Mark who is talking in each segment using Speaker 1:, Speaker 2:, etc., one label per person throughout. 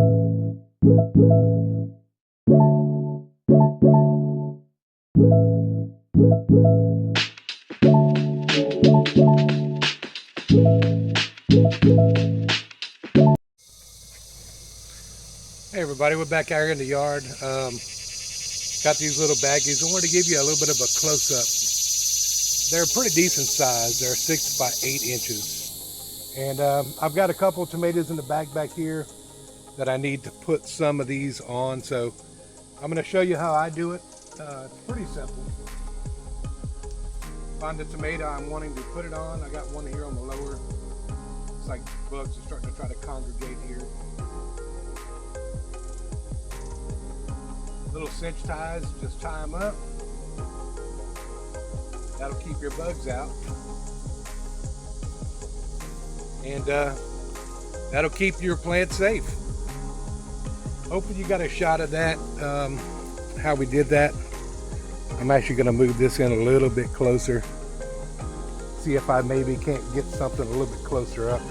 Speaker 1: Hey everybody, we're back out here in the yard. Got these little baggies. I wanted to give you a little bit of a close-up. They're pretty decent size. They're 6 by 8 inches. And I've got a couple of tomatoes in the bag back here that I need to put some of these on. So I'm going to show you how I do it. It's pretty simple. Find the tomato I'm wanting to put it on. I got one here on the lower. It's like bugs are starting to try to congregate here. Little cinch ties, just tie them up. That'll keep your bugs out. And that'll keep your plant safe. Hopefully you got a shot of that, how we did that. I'm actually gonna move this in a little bit closer. See if I maybe can't get something a little bit closer up.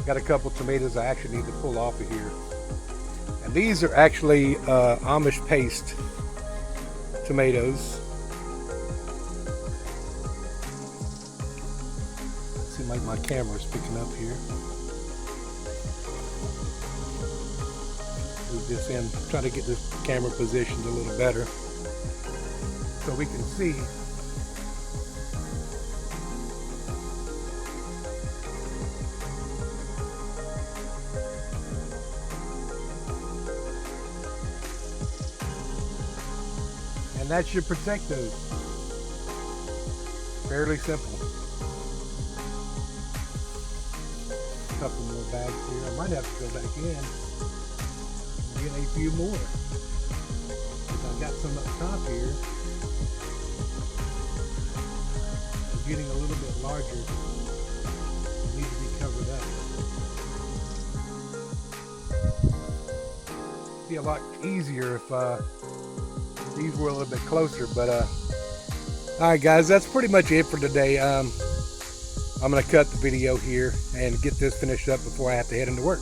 Speaker 1: Got a couple tomatoes I actually need to pull off of here. And these are actually Amish paste tomatoes. Seems like my camera's picking up here. Move this in, try to get this camera positioned a little better so we can see. And that should protect those. Fairly simple. A couple more bags here. I might have to go back in and get a few more. Because I've got some up top here. They're getting a little bit larger. They need to be covered up. It'd be a lot easier if these were a little bit closer, but all right guys, that's pretty much it for today. I'm gonna cut the video here and get this finished up before I have to head into work.